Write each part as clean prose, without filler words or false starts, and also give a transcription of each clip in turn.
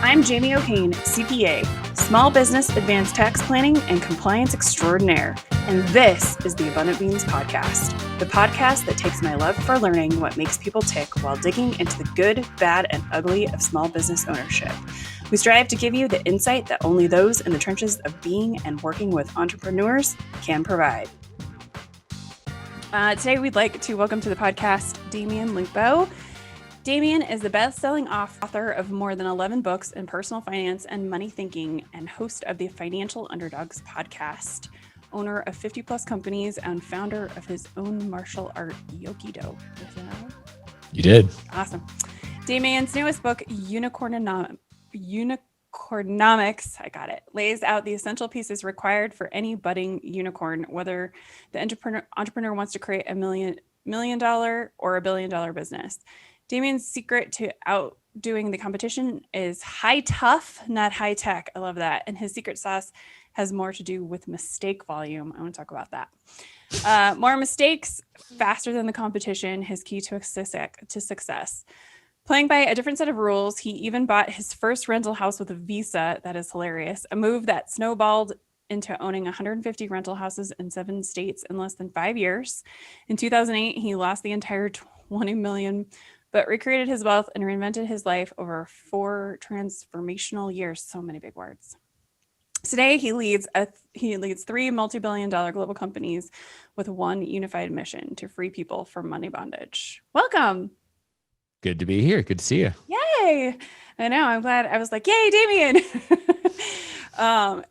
I'm Jamie O'Kane, CPA, Small Business Advanced Tax Planning and Compliance Extraordinaire, and this is the Abundant Beans Podcast, the podcast that takes my love for learning what makes people tick while digging into the good, bad, and ugly of small business ownership. We strive to give you the insight that only those in the trenches of being and working with entrepreneurs can provide. Today, we'd like to welcome to the podcast Damion Lupo. Damion is the best-selling author of more than 11 books in personal finance and money thinking and host of the Financial Underdogs Podcast, owner of 50-plus companies and founder of his own martial art, Yokido. You did. Awesome. Damion's newest book, Unicornomics, I got it, lays out the essential pieces required for any budding unicorn, whether the entrepreneur wants to create a $1 million or a $1 billion business. Damion's secret to outdoing the competition is high tough, not high tech. I love that. And his secret sauce has more to do with mistake volume. I want to talk about that. More mistakes, faster than the competition, his key to success. Playing by a different set of rules, he even bought his first rental house with a visa. That is hilarious. A move that snowballed into owning 150 rental houses in 7 states in less than 5 years. In 2008, he lost the entire $20 million, but recreated his wealth and reinvented his life over 4 transformational years. So many big words. Today, he leads 3 multi-billion-dollar global companies with one unified mission: to free people from money bondage. Welcome. Good to be here. Good to see you. Yay. I know. I'm glad. I was like, yay, Damion.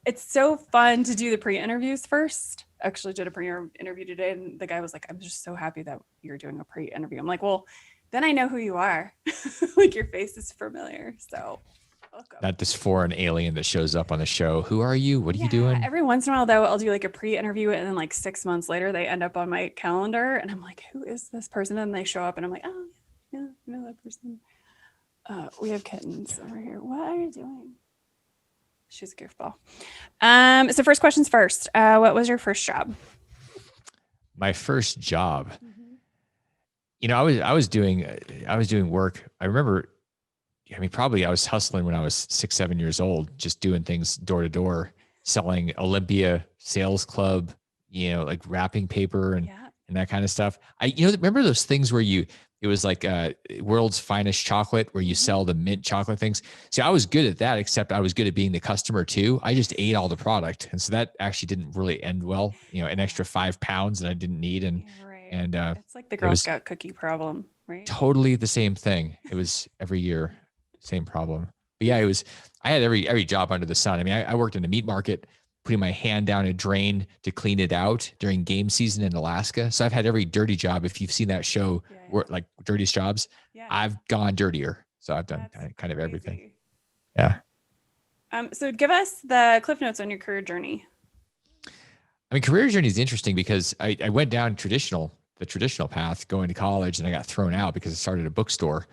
It's so fun to do the pre-interviews first. Actually did a pre-interview today, and the guy was like, I'm just so happy that you're doing a pre-interview. I'm like, well, then I know who you are. Like, your face is familiar. So welcome. Not this foreign alien that shows up on the show. Who are you? What are you doing? Every once in a while, though, I'll do like a pre-interview, and then like 6 months later, they end up on my calendar, and I'm like, who is this person? And they show up, and I'm like, oh, yeah, I know that person. We have kittens over here. What are you doing? She's a goofball. So first questions first. What was your first job? My first job. You know, I was doing work. I remember, probably I was hustling when I was 6, 7 years old, just doing things door to door, selling Olympia Sales Club, like wrapping paper and that kind of stuff. Remember those things where it was like world's finest chocolate, where you sell the mint chocolate things. See, I was good at that, except I was good at being the customer too. I just ate all the product. And so that actually didn't really end well, an extra 5 pounds that I didn't need. And it's like the Girl Scout cookie problem, right? Totally the same thing. It was every year, same problem. But yeah, I had every job under the sun. I worked in a meat market, putting my hand down a drain to clean it out during game season in Alaska. So I've had every dirty job. If you've seen that show, like Dirtiest Jobs, I've gone dirtier. So I've done kind of everything. Yeah. So give us the cliff notes on your career journey. Career journey is interesting because I went down the traditional path, going to college, and I got thrown out because I started a bookstore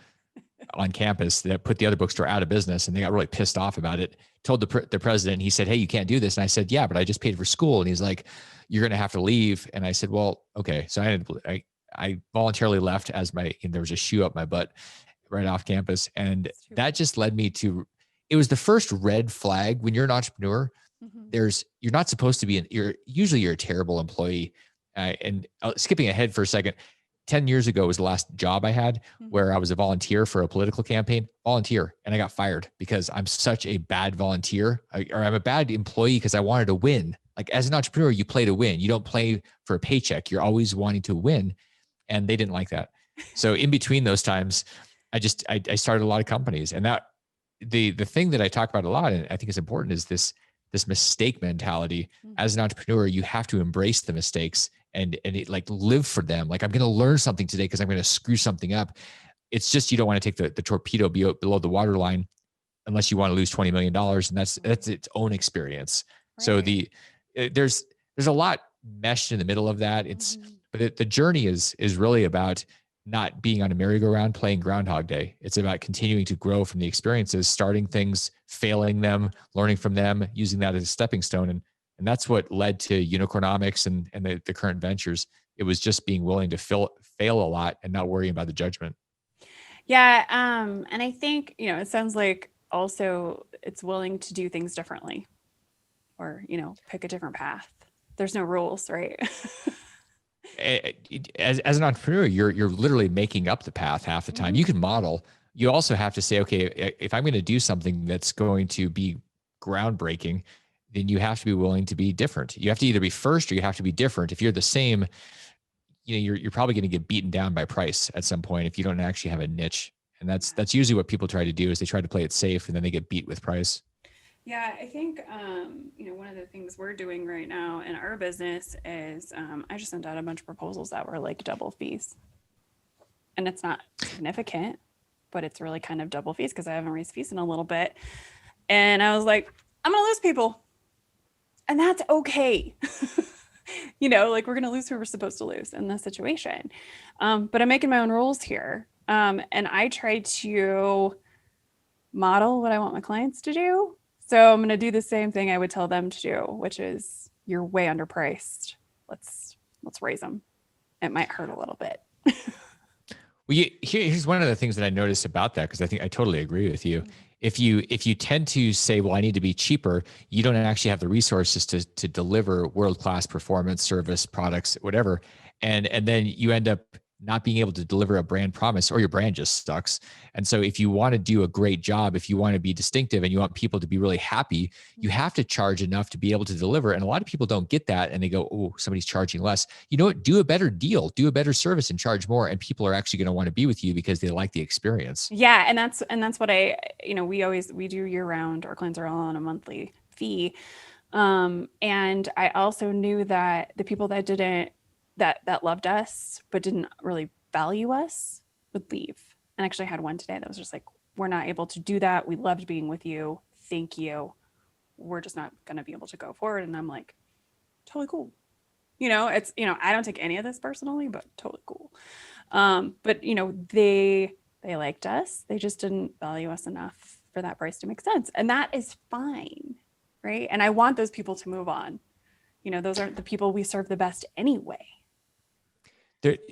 on campus that put the other bookstore out of business, and they got really pissed off about it. Told the president, he said, "Hey, you can't do this." And I said, "Yeah, but I just paid for school." And he's like, "You're going to have to leave." And I said, "Well, okay." So I voluntarily left as there was a shoe up my butt right off campus. And that just led me to, it was the first red flag when you're an entrepreneur. You're not supposed to be you're a terrible employee. And skipping ahead for a second, 10 years ago was the last job I had where I was a volunteer for a political campaign, and I got fired because I'm such a bad volunteer, or I'm a bad employee because I wanted to win. Like, as an entrepreneur, you play to win. You don't play for a paycheck. You're always wanting to win. And they didn't like that. So in between those times, I started a lot of companies. And that the thing that I talk about a lot, and I think is important, is this mistake mentality. As an entrepreneur, you have to embrace the mistakes and live for them. Like, I'm going to learn something today because I'm going to screw something up. It's just, you don't want to take the torpedo below the waterline unless you want to lose $20 million. And that's its own experience. Right. So there's a lot meshed in the middle of that. But the journey is really about not being on a merry-go-round playing Groundhog Day. It's about continuing to grow from the experiences, starting things, failing them, learning from them, using that as a stepping stone. And that's what led to Unicornomics and the current ventures. It was just being willing to fail a lot and not worrying about the judgment. Yeah. And I think, it sounds like also it's willing to do things differently or, pick a different path. There's no rules, right? As an entrepreneur, you're literally making up the path half the time. Mm-hmm. You can model. You also have to say, okay, if I'm going to do something that's going to be groundbreaking, then you have to be willing to be different. You have to either be first or you have to be different. If you're the same, you're probably going to get beaten down by price at some point if you don't actually have a niche. And that's usually what people try to do is they try to play it safe and then they get beat with price. Yeah, I think, one of the things we're doing right now in our business is I just sent out a bunch of proposals that were like double fees. And it's not significant, but it's really kind of double fees because I haven't raised fees in a little bit. And I was like, I'm going to lose people. And that's okay. Like we're going to lose who we're supposed to lose in this situation. But I'm making my own rules here. And I try to model what I want my clients to do. So I'm going to do the same thing I would tell them to do, which is you're way underpriced. Let's raise them. It might hurt a little bit. Well, here's one of the things that I noticed about that, because I think I totally agree with you. If you tend to say, well, I need to be cheaper, you don't actually have the resources to deliver world-class performance, service, products, whatever. And then you end up not being able to deliver a brand promise, or your brand just sucks. And so if you want to do a great job, if you want to be distinctive and you want people to be really happy, you have to charge enough to be able to deliver. And a lot of people don't get that. And they go, oh, somebody's charging less. You know what? Do a better deal, do a better service and charge more. And people are actually going to want to be with you because they like the experience. Yeah. And that's what we do year round. Our clients are all on a monthly fee. And I also knew that the people that loved us but didn't really value us would leave. And actually I had one today that was just like, we're not able to do that. We loved being with you. Thank you. We're just not going to be able to go forward. And I'm like, totally cool. It's, I don't take any of this personally, but totally cool. But they liked us. They just didn't value us enough for that price to make sense. And that is fine. Right. And I want those people to move on. Those aren't the people we serve the best anyway.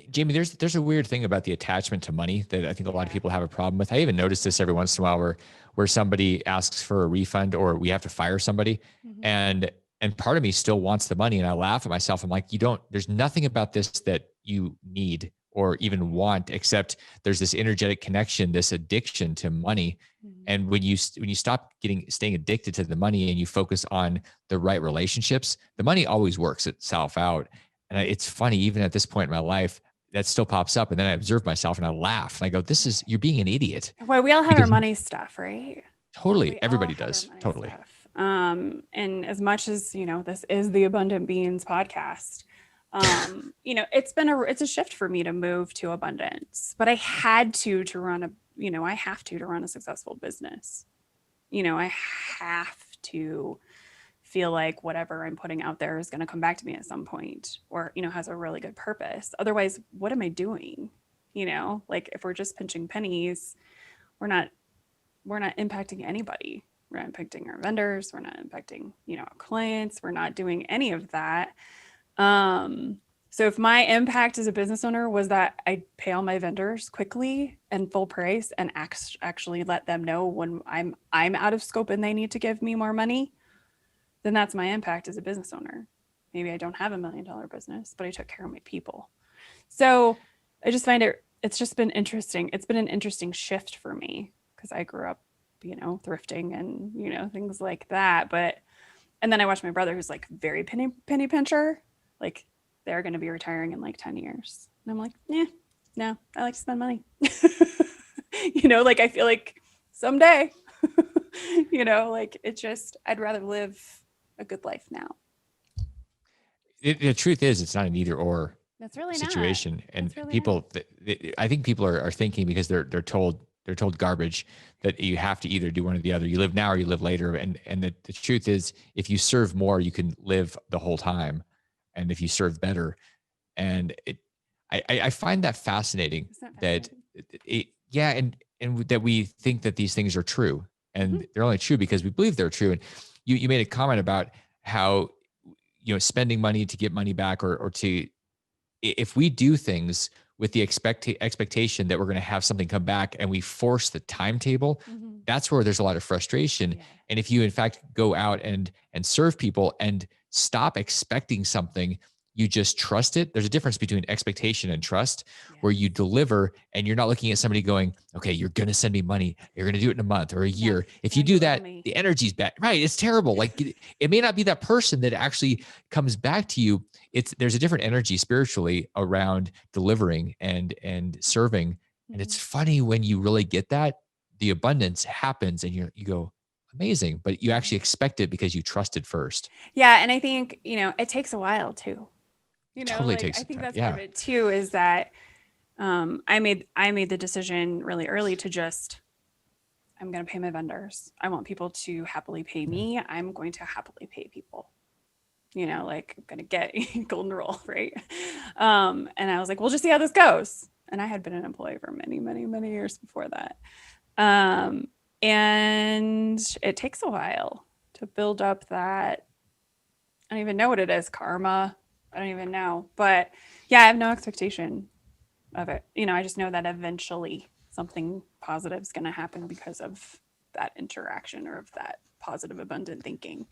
Jamie, there's a weird thing about the attachment to money that I think a lot of people have a problem with. I even notice this every once in a while where somebody asks for a refund or we have to fire somebody, and part of me still wants the money, and I laugh at myself. I'm like, there's nothing about this that you need or even want, except there's this energetic connection, this addiction to money. And when you stop staying addicted to the money and you focus on the right relationships, the money always works itself out. And it's funny, even at this point in my life, that still pops up. And then I observe myself and I laugh and I go, you're being an idiot. Well, we all have our money stuff, right? Totally. Everybody does. Totally. And as much as, this is the Abundant Beans podcast, it's a shift for me to move to abundance, but I had to run a successful business. I have to feel like whatever I'm putting out there is going to come back to me at some point or, has a really good purpose. Otherwise, what am I doing? Like if we're just pinching pennies, we're not impacting anybody. We're not impacting our vendors. We're not impacting, our clients. We're not doing any of that. So if my impact as a business owner was that I pay all my vendors quickly and full price and actually let them know when I'm out of scope and they need to give me more money, then that's my impact as a business owner. Maybe I don't have $1 million business, but I took care of my people. So I just find it's just been interesting. It's been an interesting shift for me because I grew up, thrifting and, things like that. And then I watched my brother who's like very penny pincher, like they're going to be retiring in like 10 years. And I'm like, no, I like to spend money. Like I feel like someday, I'd rather live a good life now. The truth is, it's not an either or situation. Not. And really people, I think people are thinking because they're told garbage that you have to either do one or the other. You live now or you live later. And the truth is, if you serve more, you can live the whole time. And if you serve better, and I find that fascinating. And that we think that these things are true, and they're only true because we believe they're true. And you made a comment about how spending money to get money back, or to, if we do things with the expectation that we're going to have something come back and we force the timetable, that's where there's a lot of frustration. Yeah. And if you in fact go out and serve people and stop expecting something, you just trust it. There's a difference between expectation and trust, where you deliver and you're not looking at somebody going, okay, you're going to send me money. You're going to do it in a month or a year. If you do that, the energy's bad, right? It's terrible. Like it may not be that person that actually comes back to you. There's a different energy spiritually around delivering and serving. And it's funny when you really get that, the abundance happens and you go, amazing, but you actually expect it because you trusted first. Yeah. And I think, it takes a while too. Totally takes I think time. that's part of it too, is that I made the decision really early to just, I'm going to pay my vendors. I want people to happily pay me. I'm going to happily pay people. Like I'm going to get golden rule, right? And I was like, we'll just see how this goes. And I had been an employee for many, many, many years before that. And it takes a while to build up that, I don't even know what it is, karma. I don't even know. But yeah, I have no expectation of it. I just know that eventually something positive is going to happen because of that interaction or of that positive, abundant thinking.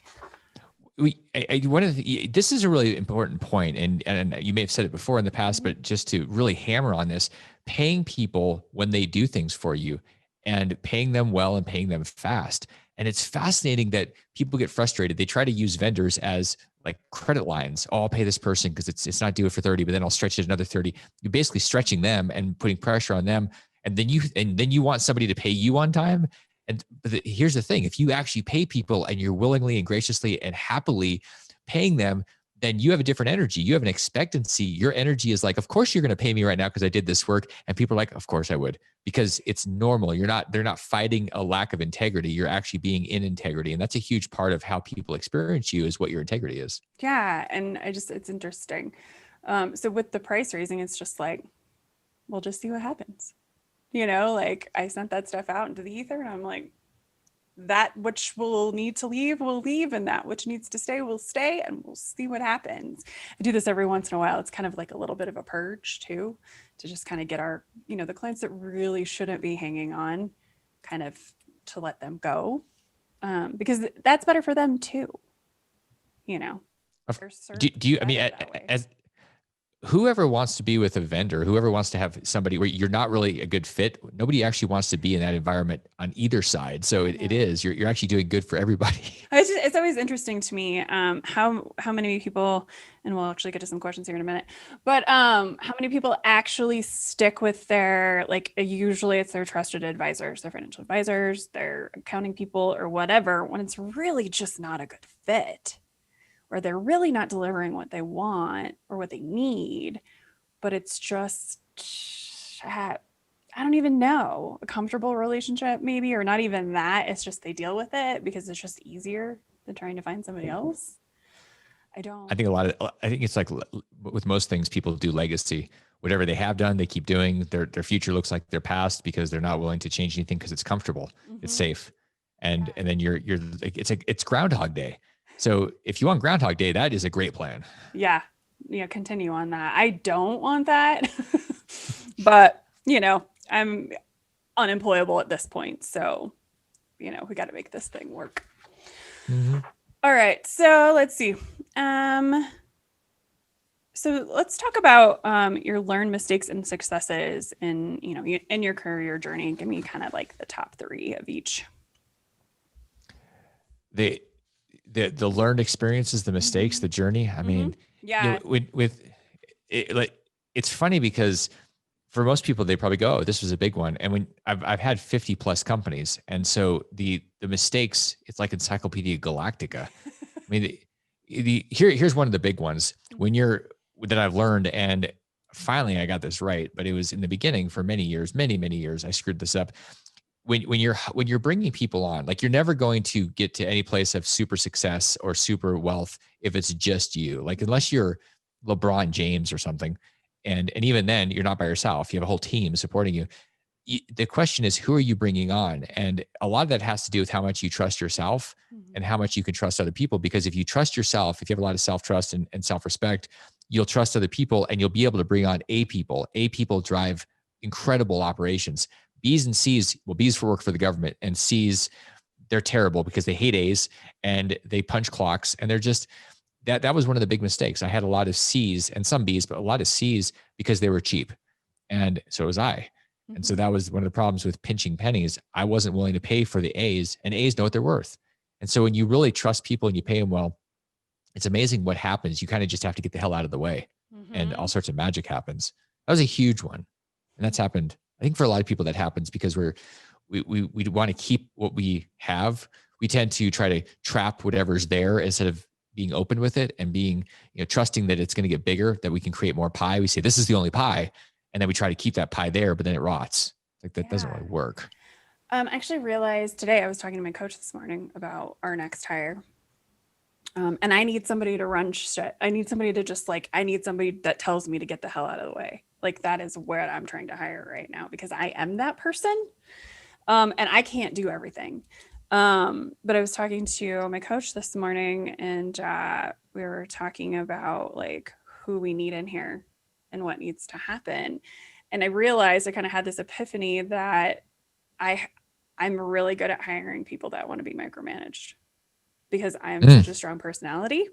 This is a really important point, and you may have said it before in the past, but just to really hammer on this, paying people when they do things for you and paying them well and paying them fast. And it's fascinating that people get frustrated. They try to use vendors as like credit lines. Oh, I'll pay this person because it's not due for 30, but then I'll stretch it another 30. You're basically stretching them and putting pressure on them. And then you want somebody to pay you on time. But here's the thing: if you actually pay people and you're willingly and graciously and happily paying them, then you have a different energy. You have an expectancy. Your energy is like, of course you're going to pay me right now because I did this work. And people are like, of course I would, because it's normal. They're not fighting a lack of integrity. You're actually being in integrity. And that's a huge part of how people experience you, is what your integrity is. Yeah. And it's interesting. So with the price raising, it's just like, we'll just see what happens. Like I sent that stuff out into the ether and I'm like, that which will need to leave will leave, and that which needs to stay will stay, and we'll see what happens. I do this every once in a while. It's kind of like a little bit of a purge too, to just kind of get our, the clients that really shouldn't be hanging on, kind of to let them go, because that's better for them too. Do you, I mean, as whoever wants to be with a vendor, whoever wants to have somebody where you're not really a good fit, nobody actually wants to be in that environment on either side. So you're actually doing good for everybody. It's always interesting to me how many people, and we'll actually get to some questions here in a minute, but how many people actually stick with their, like, usually it's their trusted advisors, their financial advisors, their accounting people or whatever, when it's really just not a good fit, or they're really not delivering what they want or what they need, but it's just, I don't even know, a comfortable relationship maybe, or not even that. It's just they deal with it because it's just easier than trying to find somebody else. I think it's like with most things, people do legacy. Whatever they have done, they keep doing. Their future looks like their past because they're not willing to change anything because it's comfortable, it's safe, and then you're it's Groundhog Day. So if you want Groundhog Day, that is a great plan. Yeah. Continue on that. I don't want that, but I'm unemployable at this point. So, we got to make this thing work. Mm-hmm. All right. So let's see. So let's talk about your learned mistakes and successes in your career journey. Give me kind of like the top 3 of each. The learned experiences, the mistakes, the journey. I mean, with it, like, it's funny because for most people, they probably go, oh, this was a big one. And when I've had 50 plus companies. And so the mistakes, it's like Encyclopedia Galactica. I mean, here's one of the big ones that I've learned. And finally I got this right, but it was in the beginning for many years, I screwed this up. When you're bringing people on, like, you're never going to get to any place of super success or super wealth if it's just you. Like, unless you're LeBron James or something, and even then you're not by yourself. You have a whole team supporting you. The question is, who are you bringing on? And a lot of that has to do with how much you trust yourself and how much you can trust other people. Because if you trust yourself, if you have a lot of self-trust and self-respect, you'll trust other people and you'll be able to bring on A people. A people drive incredible operations. B's and C's, well, B's for work for the government, and C's, they're terrible because they hate A's and they punch clocks, and they're just, that was one of the big mistakes. I had a lot of C's and some B's, but a lot of C's because they were cheap. And so was I. And so that was one of the problems with pinching pennies. I wasn't willing to pay for the A's, and A's know what they're worth. And so when you really trust people and you pay them well, it's amazing what happens. You kind of just have to get the hell out of the way, and all sorts of magic happens. That was a huge one. And that's happened. I think for a lot of people that happens because we want to keep what we have. We tend to try to trap whatever's there instead of being open with it and being, trusting that it's going to get bigger, that we can create more pie. We say, this is the only pie. And then we try to keep that pie there, but then it rots. Like that doesn't really work. I actually realized today, I was talking to my coach this morning about our next hire. And I need somebody to run shit. I need somebody to just I need somebody that tells me to get the hell out of the way. Like that is what I'm trying to hire right now, because I am that person. And I can't do everything. But I was talking to my coach this morning, and we were talking about who we need in here and what needs to happen. And I realized, I kind of had this epiphany that I'm really good at hiring people that want to be micromanaged, because I am such a strong personality.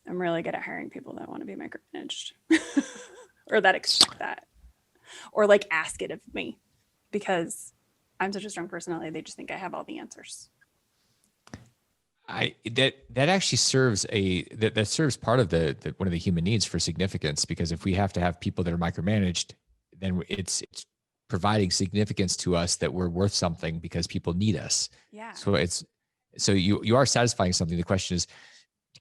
I'm really good at hiring people that want to be micromanaged or that expect that, or ask it of me, because I'm such a strong personality. They just think I have all the answers. That actually serves that serves part of the one of the human needs for significance, because if we have to have people that are micromanaged, then it's providing significance to us that we're worth something because people need us. Yeah. So you are satisfying something. The question is,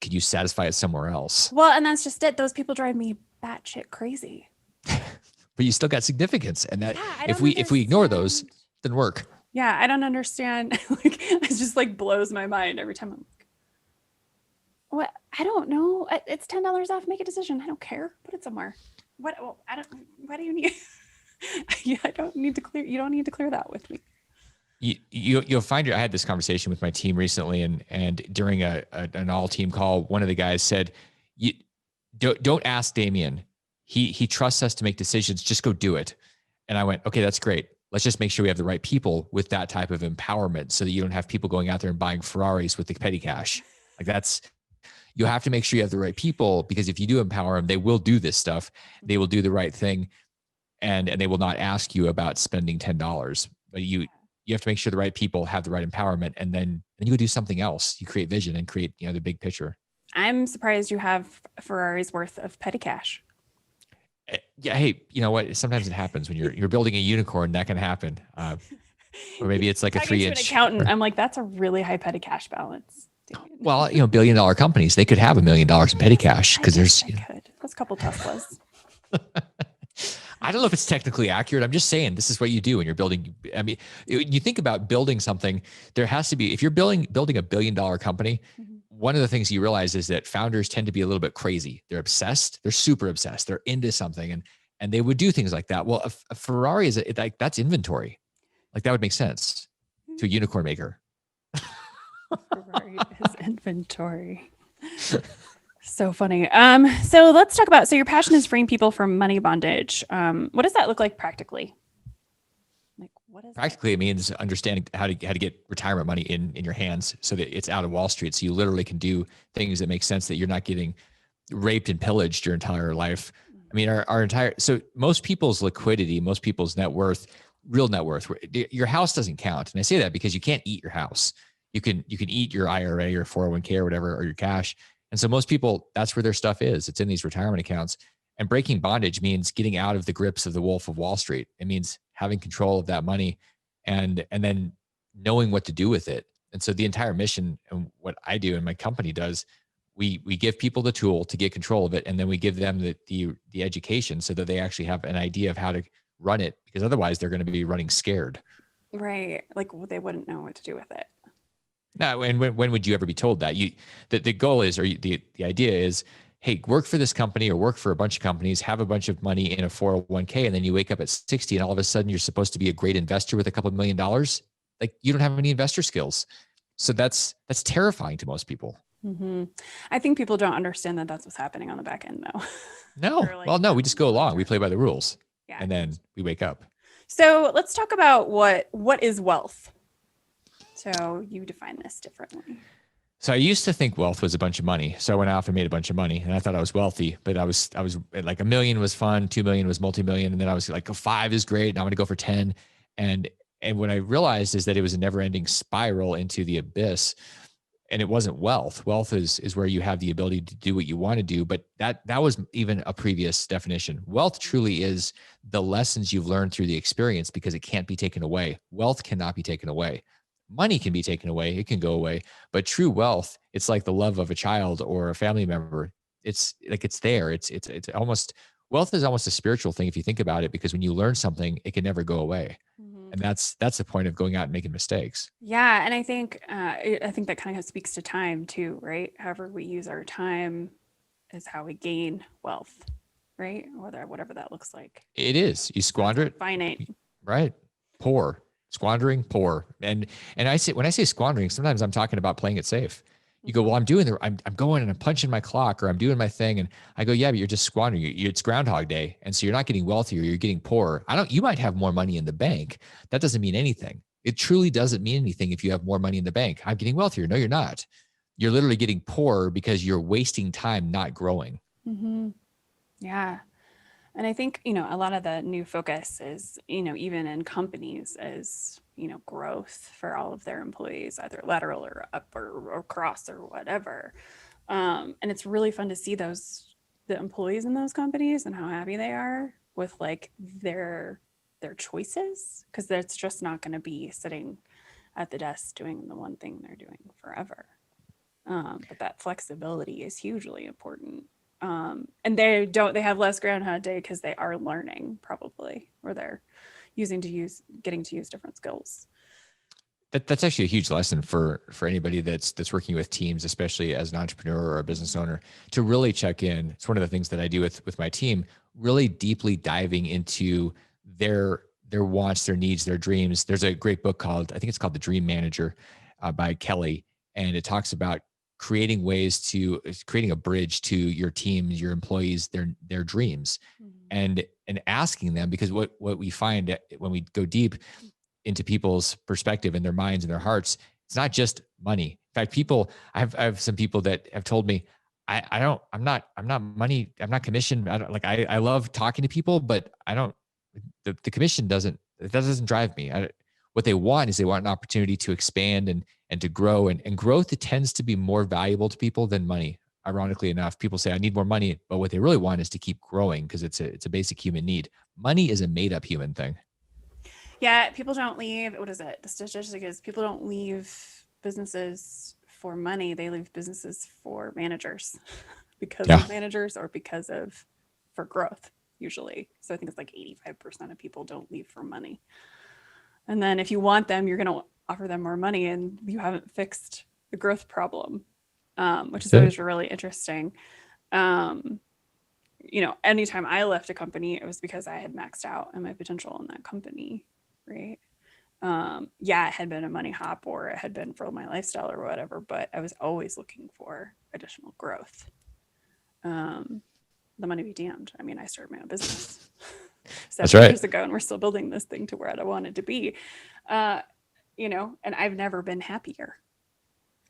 could you satisfy it somewhere else? Well, and that's just it. Those people drive me batshit crazy. But you still got significance, and that if we ignore those, it doesn't work. Yeah, I don't understand. It just blows my mind every time. I'm what? I don't know. It's $10 off. Make a decision. I don't care. Put it somewhere. What? Well, I don't. Why do you need? I don't need to clear. You don't need to clear that with me. You'll find I had this conversation with my team recently, and during an all team call, one of the guys said, "You don't ask Damion. He trusts us to make decisions. Just go do it." And I went, "Okay, that's great. Let's just make sure we have the right people with that type of empowerment, so that you don't have people going out there and buying Ferraris with the petty cash. You have to make sure you have the right people, because if you do empower them, they will do this stuff. They will do the right thing, and they will not ask you about spending $10. But you have to make sure the right people have the right empowerment, and then you go do something else. You create vision and create the big picture." I'm surprised you have Ferrari's worth of petty cash. Yeah. Hey, you know what? Sometimes it happens when you're building a unicorn. That can happen. Or maybe it's like a 3-inch. An accountant, I'm like, that's a really high petty cash balance. Well, billion-dollar companies, they could have $1 million in petty cash, because there's a couple Teslas. I don't know if it's technically accurate. I'm just saying this is what you do when you're building. I mean, you think about building something. There has to be, if you're building a $1 billion company. One of the things you realize is that founders tend to be a little bit crazy. They're obsessed. They're super obsessed. They're into something, and they would do things like that. Well, a Ferrari is that's inventory. That would make sense to a unicorn maker. Ferrari is inventory. So funny. So let's talk about, your passion is freeing people from money bondage. What does that look like practically? What is practically? It means understanding how to get retirement money in your hands, so that it's out of Wall Street. So you literally can do things that make sense, that you're not getting raped and pillaged your entire life. I mean, our entire, so most people's liquidity, most people's net worth, real net worth, your house doesn't count. And I say that because you can't eat your house. You can eat your IRA or 401k or whatever, or your cash. And so most people, that's where their stuff is. It's in these retirement accounts. And breaking bondage means getting out of the grips of the Wolf of Wall Street. It means having control of that money, and then knowing what to do with it. And so the entire mission, and what I do and my company does, we give people the tool to get control of it, and then we give them the education so that they actually have an idea of how to run it, because otherwise they're going to be running scared. Right. They wouldn't know what to do with it. No, and when would you ever be told that? The goal is, or the idea is, hey, work for this company or work for a bunch of companies, have a bunch of money in a 401k, and then you wake up at 60 and all of a sudden you're supposed to be a great investor with a couple of $1 million. You don't have any investor skills. So that's terrifying to most people. Mm-hmm. I think people don't understand that that's what's happening on the back end, though. No. Well, no, we just go along. We play by the rules. Yeah. And then we wake up. So let's talk about what is wealth. So you define this differently. So I used to think wealth was a bunch of money. So I went off and made a bunch of money, and I thought I was wealthy. But I was like, 1 million was fun, 2 million was multi-million, and then I was like, 5 is great. Now I'm going to go for 10. And what I realized is that it was a never-ending spiral into the abyss. And it wasn't wealth. Wealth is where you have the ability to do what you want to do. But that was even a previous definition. Wealth truly is the lessons you've learned through the experience, because it can't be taken away. Wealth cannot be taken away. Money can be taken away. It can go away. But true wealth, it's like the love of a child or a family member. It's like, it's there. It's almost, wealth is almost a spiritual thing if you think about it, because when you learn something, it can never go away. And that's the point of going out and making mistakes. Yeah, and I think that kind of speaks to time too, right? However we use our time is how we gain wealth, right? Whatever that looks like. It is. You squander it. Finite. Right. Poor. Squandering, poor. And when I say squandering, sometimes I'm talking about playing it safe. You go, well, I'm going and I'm punching my clock, or I'm doing my thing. And I go, yeah, but you're just squandering. It's Groundhog Day. And so you're not getting wealthier, you're getting poorer. You might have more money in the bank. That doesn't mean anything. It truly doesn't mean anything if you have more money in the bank. I'm getting wealthier. No, you're not. You're literally getting poorer because you're wasting time not growing. Mm-hmm. Yeah. And I think, a lot of the new focus is, even in companies, is, growth for all of their employees, either lateral or up or cross or whatever. And it's really fun to see the employees in those companies and how happy they are with like their choices, because that's just not going to be sitting at the desk doing the one thing they're doing forever. But that flexibility is hugely important. And they have less Groundhog Day because they are learning, probably, or they're getting to use different skills. That's actually a huge lesson for anybody that's working with teams, especially as an entrepreneur or a business owner, to really check in. It's one of the things that I do with my team, really deeply diving into their wants, their needs, their dreams. There's a great book called The Dream Manager by Kelly. And it talks about creating a bridge to your team, your employees, their dreams, and asking them, because what we find when we go deep into people's perspective and their minds and their hearts, it's not just money. In fact, I have some people that have told me, I'm not money. I'm not commission. I love talking to people, but the commission doesn't drive me. What they want is they want an opportunity to expand and to grow, and growth tends to be more valuable to people than money. Ironically enough, people say I need more money, but what they really want is to keep growing, because it's a basic human need. Money is a made up human thing. Yeah, people don't leave. What is it? The statistic is people don't leave businesses for money. They leave businesses for managers because of managers, or for growth, usually. So I think it's like 85% of people don't leave for money. And then if you want them, you're going to offer them more money, and you haven't fixed the growth problem, which is always really interesting. Anytime I left a company, it was because I had maxed out on my potential in that company, right? It had been a money hop, or it had been for my lifestyle or whatever, but I was always looking for additional growth. The money be damned. I mean, I started my own business 7 years ago, and we're still building this thing to where I want it to be. And I've never been happier,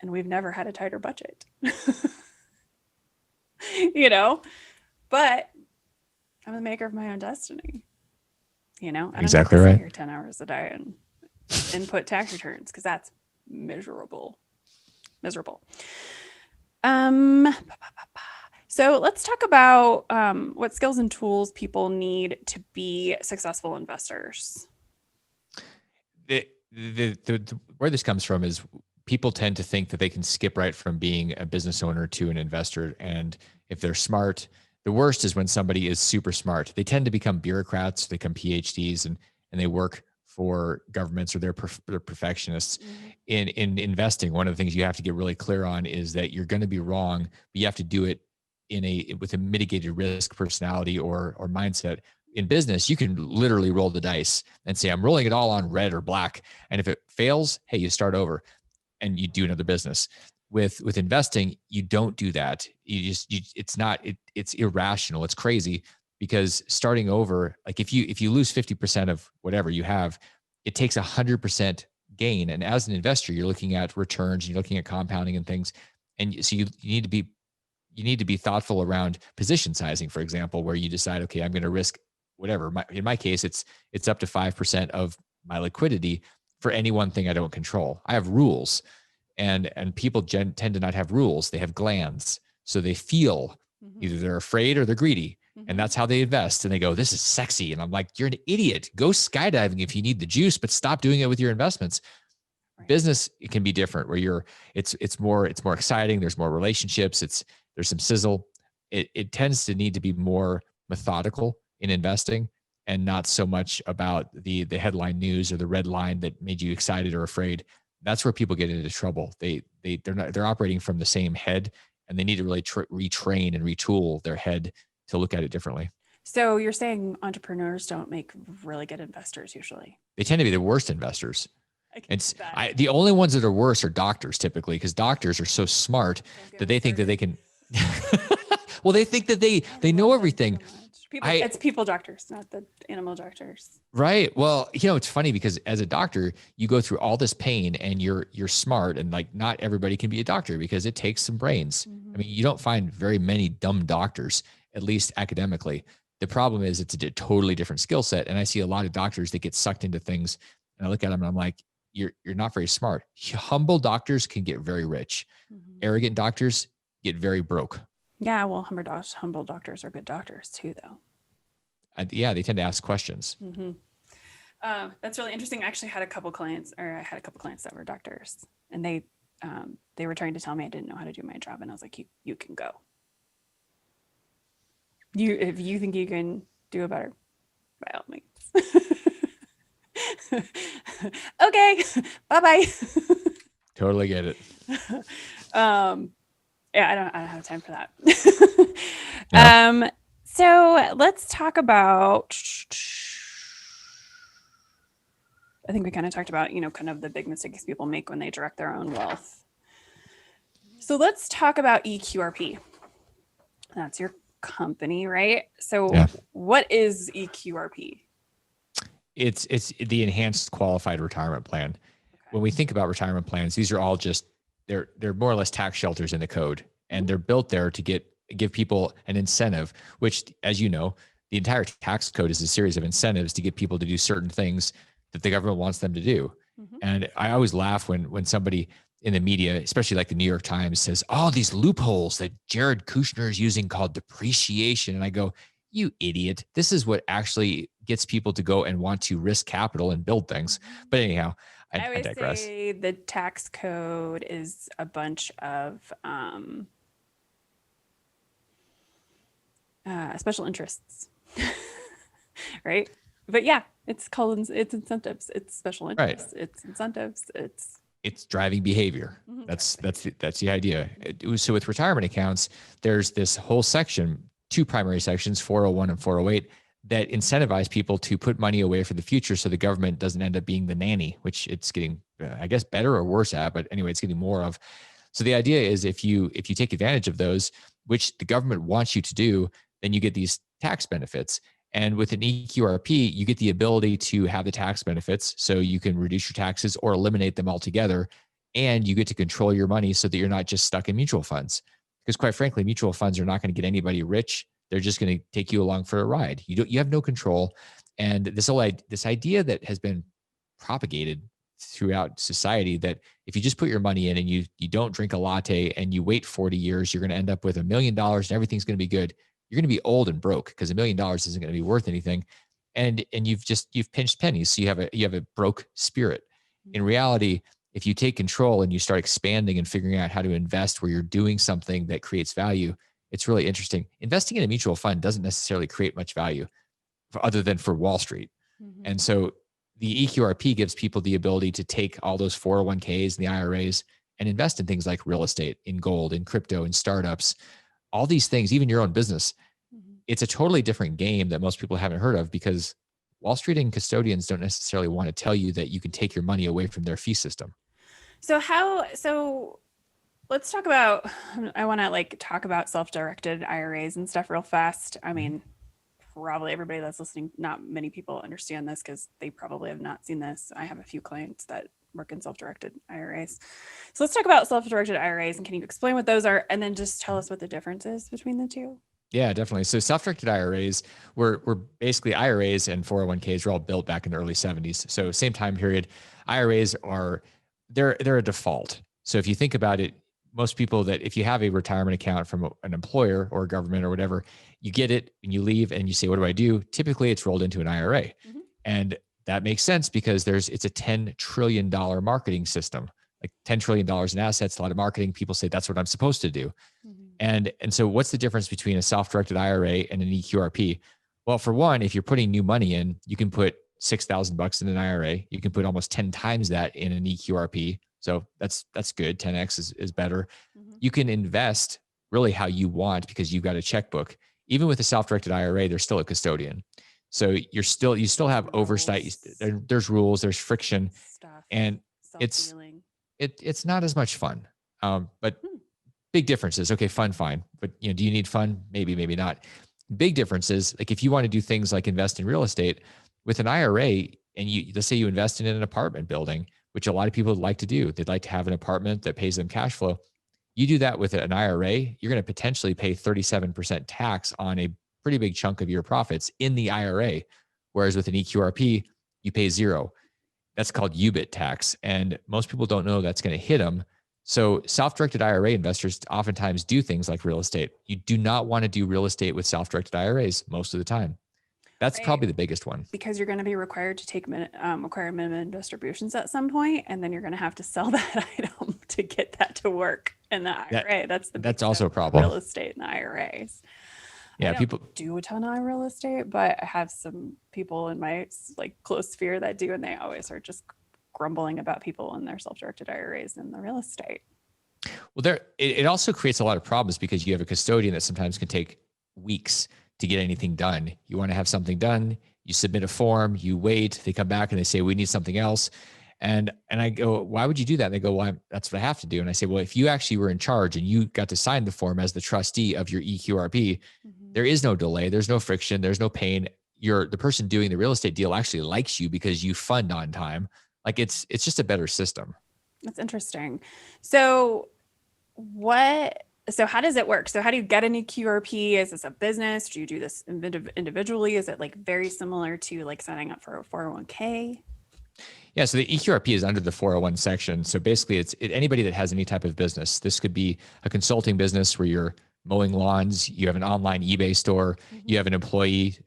and we've never had a tighter budget, but I'm the maker of my own destiny, I don't exactly have to right. sit here 10 hours a day and input tax returns, because that's miserable. So let's talk about what skills and tools people need to be successful investors. Where this comes from is people tend to think that they can skip right from being a business owner to an investor. And if they're smart, the worst is when somebody is super smart. They tend to become bureaucrats, they become PhDs, and they work for governments, or they're perfectionists. In investing, one of the things you have to get really clear on is that you're going to be wrong, but you have to do it with a mitigated risk personality or mindset. In business, you can literally roll the dice and say, I'm rolling it all on red or black. And if it fails, hey, you start over and you do another business. With investing, you don't do that. It's irrational. It's crazy. because starting over, like if you lose 50% of whatever you have, it takes 100% gain. And as an investor, you're looking at returns, and you're looking at compounding and things. And so you need to be thoughtful around position sizing, for example, where you decide, okay, I'm going to risk whatever. In my case, it's up to 5% of my liquidity for any one thing I don't control. I have rules, and people tend to not have rules. They have glands. So they feel either they're afraid or they're greedy. And that's how they invest. And they go, this is sexy. And I'm like, you're an idiot. Go skydiving if you need the juice, but stop doing it with your investments. Right. Business, it can be different, where it's more exciting. There's more relationships. There's some sizzle. It tends to need to be more methodical in investing, and not so much about the headline news or the red line that made you excited or afraid. That's where people get into trouble. They're operating from the same head, and they need to really retrain and retool their head to look at it differently. So you're saying entrepreneurs don't make really good investors usually? They tend to be the worst investors. The only ones that are worse are doctors, typically, because doctors are so smart that they think that they can. Well, they think that they know everything. It's people doctors, not the animal doctors. Right. Well, it's funny because as a doctor, you go through all this pain, and you're smart, and like not everybody can be a doctor because it takes some brains. I mean, you don't find very many dumb doctors, at least academically. The problem is it's a totally different skill set. And I see a lot of doctors that get sucked into things, and I look at them and I'm like, you're not very smart. Humble doctors can get very rich. Arrogant doctors get very broke. Yeah, well, humble doctors are good doctors too, though. Yeah, they tend to ask questions. That's really interesting. I actually had a couple clients that were doctors, and they were trying to tell me I didn't know how to do my job, and I was like, you can go. If you think you can do it better, by all means. Okay, bye-bye. Totally get it. Yeah, I don't have time for that. No. So let's talk about, I think we kind of talked about, kind of the big mistakes people make when they direct their own wealth. So let's talk about EQRP. That's your company, right? So What is EQRP? It's the Enhanced Qualified Retirement Plan. Okay. When we think about retirement plans, these are all just, they're more or less tax shelters in the code, and they're built there to give people an incentive, which, as you know, the entire tax code is a series of incentives to get people to do certain things that the government wants them to do. And I always laugh when somebody in the media, especially like the New York Times, says, oh, these loopholes that Jared Kushner is using called depreciation. And I go, you idiot. This is what actually gets people to go and want to risk capital and build things. But anyhow, I digress. Say the tax code is a bunch of special interests, right? But yeah, it's incentives, it's special interests, right. It's incentives, it's driving behavior. That's the idea. So with retirement accounts, there's this whole section, two primary sections, 401 and 408, that incentivize people to put money away for the future, so the government doesn't end up being the nanny, which it's getting, I guess, better or worse at, but anyway, it's getting more of. So the idea is if you take advantage of those, which the government wants you to do, then you get these tax benefits. And with an EQRP, you get the ability to have the tax benefits, so you can reduce your taxes or eliminate them altogether. And you get to control your money so that you're not just stuck in mutual funds. Because quite frankly, mutual funds are not going to get anybody rich. They're just going to take you along for a ride. You have no control. And this idea that has been propagated throughout society, that if you just put your money in and you don't drink a latte and you wait 40 years, you're going to end up with $1 million and everything's going to be good. You're going to be old and broke, because $1 million isn't going to be worth anything. And you've pinched pennies. So you have a broke spirit. In reality, if you take control and you start expanding and figuring out how to invest where you're doing something that creates value, it's really interesting. Investing in a mutual fund doesn't necessarily create much value other than for Wall Street. And so the EQRP gives people the ability to take all those 401ks and the IRAs and invest in things like real estate, in gold, in crypto, in startups, all these things, even your own business. It's a totally different game that most people haven't heard of, because Wall Street and custodians don't necessarily want to tell you that you can take your money away from their fee system. So let's talk about, I want to talk about self-directed IRAs and stuff real fast. I mean, probably everybody that's listening, not many people understand this because they probably have not seen this. I have a few clients that work in self-directed IRAs. So let's talk about self-directed IRAs, and can you explain what those are, and then just tell us what the difference is between the two? Yeah, definitely. So self-directed IRAs were basically IRAs and 401ks were all built back in the early 70s. So same time period. IRAs are they're a default. So if you think about it, most people that if you have a retirement account from an employer or a government or whatever, you get it and you leave and you say, what do I do? Typically it's rolled into an IRA. Mm-hmm. And that makes sense because it's a $10 trillion marketing system, like $10 trillion in assets, a lot of marketing. People say that's what I'm supposed to do. Mm-hmm. And so what's the difference between a self-directed IRA and an EQRP? Well, for one, if you're putting new money in, you can put $6,000 in an IRA. You can put almost 10 times that in an EQRP. So that's good. 10x is better. Mm-hmm. You can invest really how you want because you've got a checkbook. Even with a self-directed IRA, there's still a custodian. So you still have oversight. There's rules, there's friction, stuff, and it's not as much fun. But big differences. Okay, fun, fine. But do you need fun? Maybe, maybe not. Big differences. Like if you want to do things like invest in real estate with an IRA, and let's say you invest in an apartment building, which a lot of people would like to do. They'd like to have an apartment that pays them cash flow. You do that with an IRA, you're going to potentially pay 37% tax on a pretty big chunk of your profits in the IRA. Whereas with an EQRP, you pay zero. That's called UBIT tax. And most people don't know that's going to hit them. So self-directed IRA investors oftentimes do things like real estate. You do not want to do real estate with self-directed IRAs most of the time. That's probably the biggest one. Because you're going to be required to take require minimum distributions at some point, and then you're going to have to sell that item to get that to work in the IRA. That's also a problem. Real estate in the IRAs. Yeah, people do a ton of real estate, but I have some people in my close sphere that do, and they always are just grumbling about people in their self-directed IRAs in the real estate. Well, it also creates a lot of problems because you have a custodian that sometimes can take weeks to get anything done. You want to have something done, you submit a form, you wait, they come back and they say, we need something else. And I go, why would you do that? And they go, well, that's what I have to do. And I say, well, if you actually were in charge and you got to sign the form as the trustee of your EQRP, there is no delay, there's no friction, there's no pain. The person doing the real estate deal actually likes you because you fund on time. Like it's just a better system. That's interesting. So how does it work? So how do you get an EQRP? Is this a business? Do you do this individually? Is it very similar to signing up for a 401k? Yeah, so the EQRP is under the 401 section. So basically it's anybody that has any type of business. This could be a consulting business where you're mowing lawns, you have an online eBay store, you have an employee,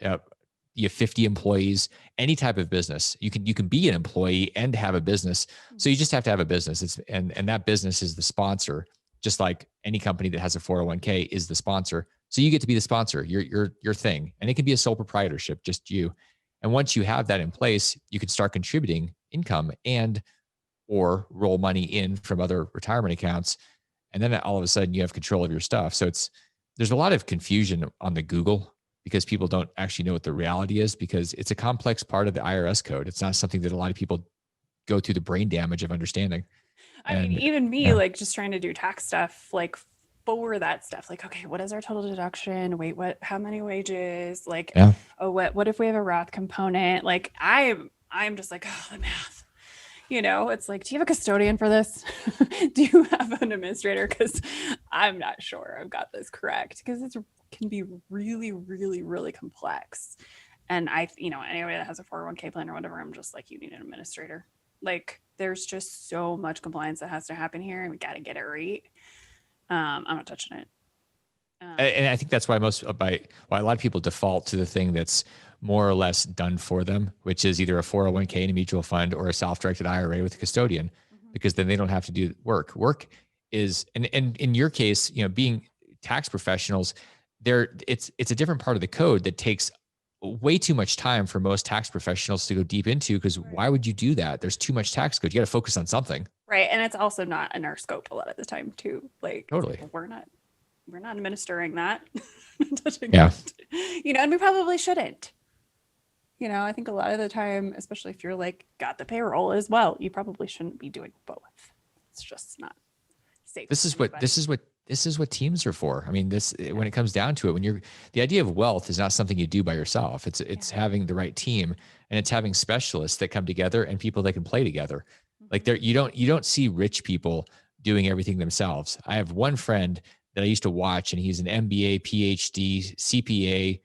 you have 50 employees, any type of business. You can be an employee and have a business. So you just have to have a business. And that business is the sponsor, just like any company that has a 401k is the sponsor. So you get to be the sponsor, your thing. And it can be a sole proprietorship, just you. And once you have that in place, you can start contributing income or roll money in from other retirement accounts. And then all of a sudden you have control of your stuff. So there's a lot of confusion on the Google because people don't actually know what the reality is because it's a complex part of the IRS code. It's not something that a lot of people go through the brain damage of understanding. I mean, even me, just trying to do tax stuff, for that stuff, okay, what is our total deduction? Wait, how many wages? Oh, what if we have a Roth component? I'm just oh, the math. It's do you have a custodian for this? Do you have an administrator? Because I'm not sure I've got this correct because it can be really, really, really complex. And anybody that has a 401k plan or whatever, I'm just you need an administrator. There's just so much compliance that has to happen here and we got to get it right. I'm not touching it. And I think that's why why a lot of people default to the thing that's more or less done for them, which is either a 401k in a mutual fund or a self-directed IRA with a custodian, because then they don't have to do work. Work is, and in your case, being tax professionals, it's a different part of the code that takes way too much time for most tax professionals to go deep into because why would you do that? There's too much tax code. You got to focus on something. Right. And it's also not in our scope a lot of the time too. Totally. We're not administering that. Yeah. And we probably shouldn't. I think a lot of the time, especially if you're got the payroll as well, you probably shouldn't be doing both. It's just not safe. This is what this is what teams are for. I mean, when it comes down to it, the idea of wealth is not something you do by yourself. It's having the right team, and it's having specialists that come together and people that can play together. Like you don't see rich people doing everything themselves. I have one friend that I used to watch, and he's an MBA, PhD, CPA,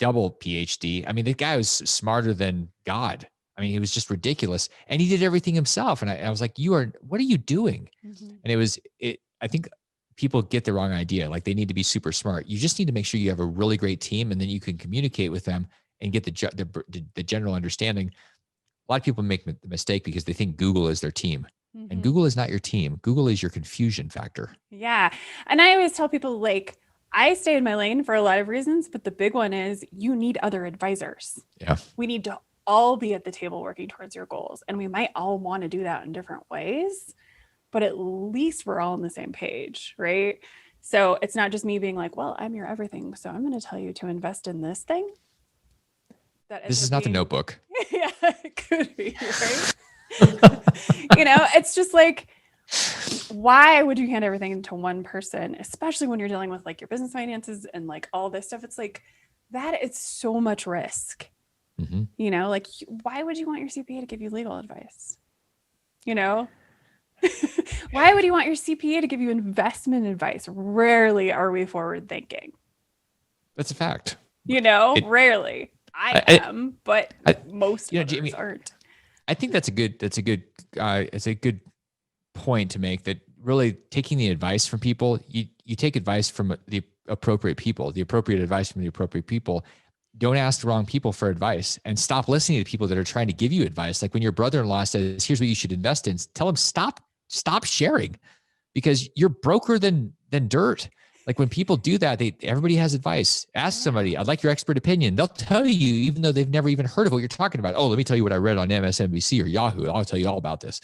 double PhD. I mean, the guy was smarter than God. I mean, he was just ridiculous, and he did everything himself. And I was like, what are you doing? And I think people get the wrong idea. Like, they need to be super smart. You just need to make sure you have a really great team, and then you can communicate with them and get the general understanding. A lot of people make the mistake because they think Google is their team. And Google is not your team. Google is your confusion factor. Yeah. And I always tell people, like, I stay in my lane for a lot of reasons, but the big one is you need other advisors. Yeah. We need to all be at the table working towards your goals. And we might all want to do that in different ways, but at least we're all on the same page, right? So it's not just me being like, well, I'm your everything, so I'm going to tell you to invest in this thing. This is not the Notebook. Yeah, it could be, right? It's just like, why would you hand everything to one person, especially when you're dealing with like your business finances and like all this stuff? It's like that. It's so much risk. Like, why would you want your CPA to give you legal advice? Why would you want your CPA to give you investment advice? Rarely are we forward thinking. That's a fact. Rarely. I am, but most of us aren't. I think that's a good point to make, that really taking the advice from people, you take advice from the appropriate people, the appropriate advice from the appropriate people. Don't ask the wrong people for advice, and stop listening to people that are trying to give you advice. Like when your brother-in-law says, here's what you should invest in, tell him stop sharing, because you're broker than dirt. Like when people do that, everybody has advice. Ask somebody, I'd like your expert opinion. They'll tell you, even though they've never even heard of what you're talking about. Oh, let me tell you what I read on MSNBC or Yahoo. I'll tell you all about this.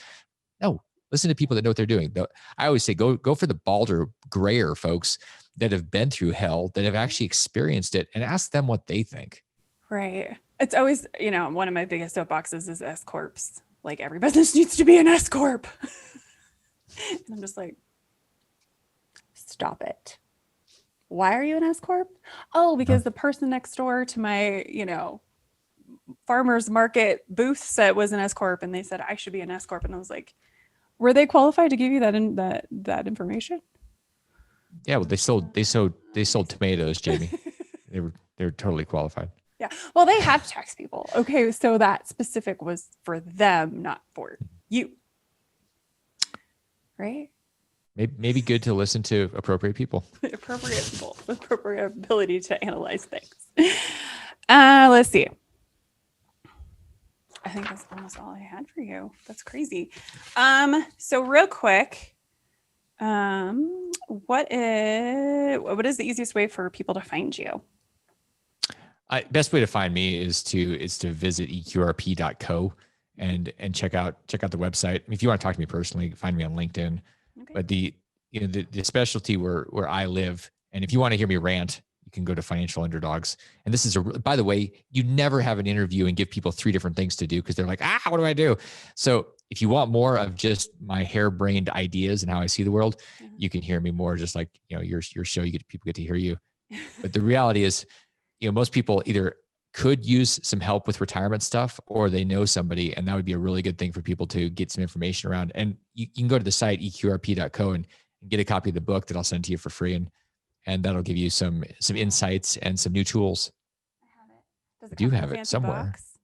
No, listen to people that know what they're doing. I always say, go for the balder, grayer folks that have been through hell, that have actually experienced it, and ask them what they think. Right. It's always, one of my biggest soapboxes is S Corps. Like, every business needs to be an S Corp. And I'm just like, stop it. Why are you an S Corp? Oh, because the person next door to my, farmer's market booth said was an S Corp, and they said I should be an S Corp. And I was like, were they qualified to give you that information? Yeah, well, they sold tomatoes, Jamie. they were totally qualified. Yeah. Well, they have tax people. Okay, so that specific was for them, not for you. Right? Maybe good to listen to appropriate people. Appropriate people with appropriate ability to analyze things. Let's see. I think that's almost all I had for you. That's crazy. So real quick, what is the easiest way for people to find you? Best way to find me is to visit eqrp.co and check out the website. If you want to talk to me personally, find me on LinkedIn. Okay. But the specialty where I live, and if you want to hear me rant, you can go to Financial Underdogs. And this is by the way, you never have an interview and give people 3 different things to do, because they're like, what do I do? So if you want more of just my harebrained ideas and how I see the world, you can hear me more, just like, your show, people get to hear you. But the reality is, most people either could use some help with retirement stuff, or they know somebody, and that would be a really good thing for people to get some information around. And you can go to the site eqrp.co and get a copy of the book that I'll send to you for free, and that'll give you some insights and some new tools. I have it. I do have it somewhere. Box?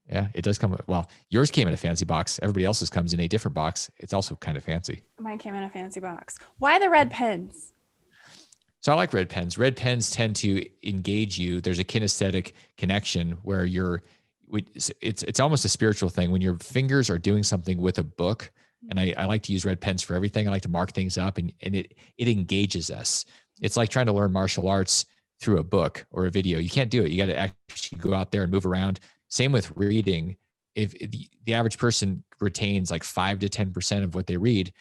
Yeah, it does come. Well, yours came in a fancy box. Everybody else's comes in a different box. It's also kind of fancy. Mine came in a fancy box. Why the red pens? So I like red pens. Red pens tend to engage you. There's a kinesthetic connection where it's almost a spiritual thing when your fingers are doing something with a book. And I like to use red pens for everything. I like to mark things up, and it engages us. It's like trying to learn martial arts through a book or a video. You can't do it. You got to actually go out there and move around. Same with reading. If the average person retains like 5 to 10% of what they read,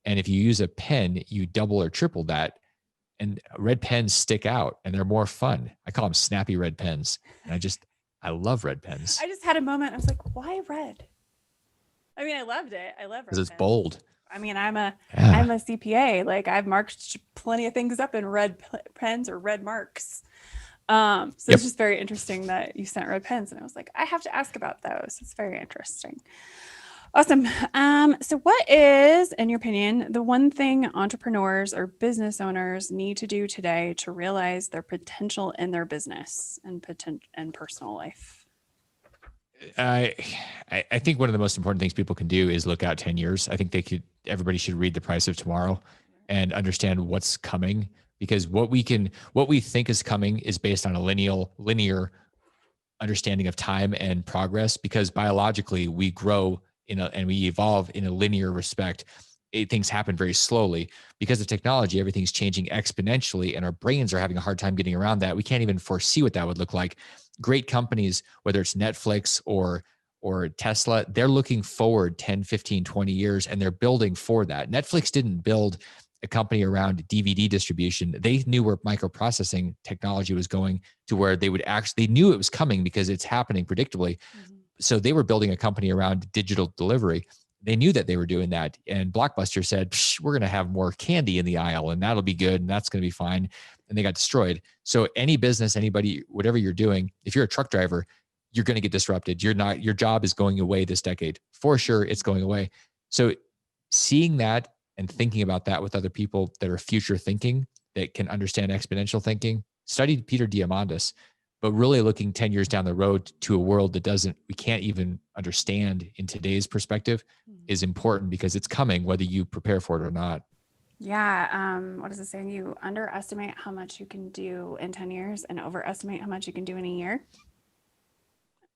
and if you use a pen, you double or triple that. And red pens stick out, and they're more fun. I call them snappy red pens. And I love red pens. I just had a moment. I was like, why red? I mean, I loved it. I love red because it's pens. bold. I mean, I'm a CPA. Like I've marked plenty of things up in red pens or red marks. So it's just very interesting that you sent red pens, and I was like, I have to ask about those. It's very interesting. Awesome. So what is, in your opinion, the one thing entrepreneurs or business owners need to do today to realize their potential in their business and personal life? I think one of the most important things people can do is look out 10 years. I think everybody should read The Price of Tomorrow and understand what's coming, because what we think is coming is based on a linear understanding of time and progress, because biologically we grow and we evolve in a linear respect. Things happen very slowly. Because of technology, everything's changing exponentially, and our brains are having a hard time getting around that. We can't even foresee what that would look like. Great companies, whether it's Netflix or Tesla, they're looking forward 10, 15, 20 years, and they're building for that. Netflix didn't build a company around DVD distribution. They knew where microprocessing technology was going, to where they knew it was coming because it's happening predictably. Mm-hmm. So they were building a company around digital delivery. They knew that they were doing that. And Blockbuster said, we're going to have more candy in the aisle, and that'll be good, and that's going to be fine. And they got destroyed. So any business, anybody, whatever you're doing, if you're a truck driver, you're going to get disrupted. Your job is going away this decade. For sure, it's going away. So seeing that and thinking about that with other people that are future thinking, that can understand exponential thinking, studied Peter Diamandis, but really looking 10 years down the road to a world that we can't even understand in today's perspective is important, because it's coming whether you prepare for it or not. Yeah. What is it saying? You underestimate how much you can do in 10 years and overestimate how much you can do in a year.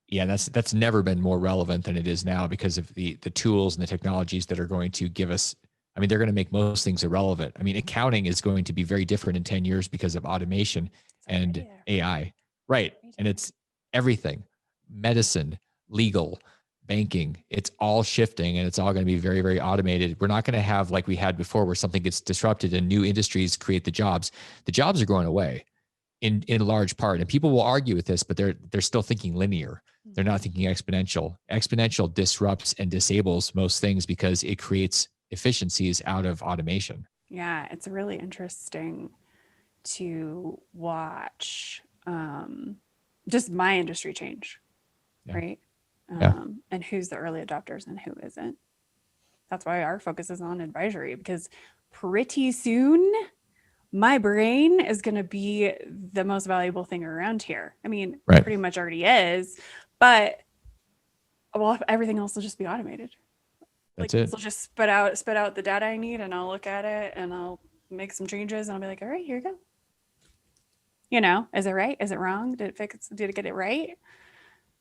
Yeah, that's never been more relevant than it is now, because of the tools and the technologies that are going to give us. I mean, they're going to make most things irrelevant. I mean, accounting is going to be very different in 10 years because of automation and AI. Right. And it's everything: medicine, legal, banking. It's all shifting, and it's all going to be very, very automated. We're not going to have like we had before, where something gets disrupted and new industries create the jobs. The jobs are going away in large part. And people will argue with this, but they're still thinking linear. They're not thinking exponential. Exponential disrupts and disables most things because it creates efficiencies out of automation. Yeah, it's really interesting to watch just my industry change, right? And who's the early adopters and who isn't. That's why our focus is on advisory, because pretty soon my brain is going to be the most valuable thing around here. I mean, pretty much already is, but everything else will just be automated. That's it. It'll just spit out the data I need, and I'll look at it and I'll make some changes, and I'll be like, all right, here you go. Is it right? Is it wrong? Did it get it right?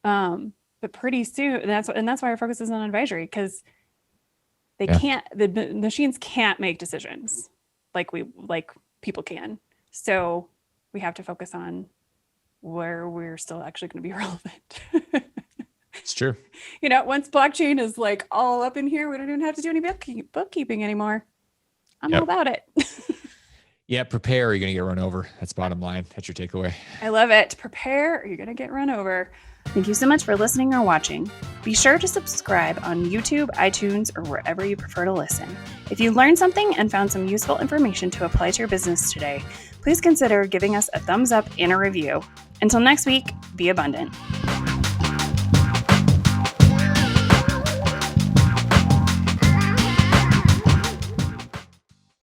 But pretty soon, and that's why our focus is on advisory, because the machines can't make decisions like people can. So we have to focus on where we're still actually going to be relevant. It's true. Once blockchain is like all up in here, we don't even have to do any bookkeeping anymore. I'm all about it. Yeah, prepare or you're going to get run over. That's bottom line. That's your takeaway. I love it. Prepare or you're going to get run over. Thank you so much for listening or watching. Be sure to subscribe on YouTube, iTunes, or wherever you prefer to listen. If you learned something and found some useful information to apply to your business today, please consider giving us a thumbs up and a review. Until next week, be abundant.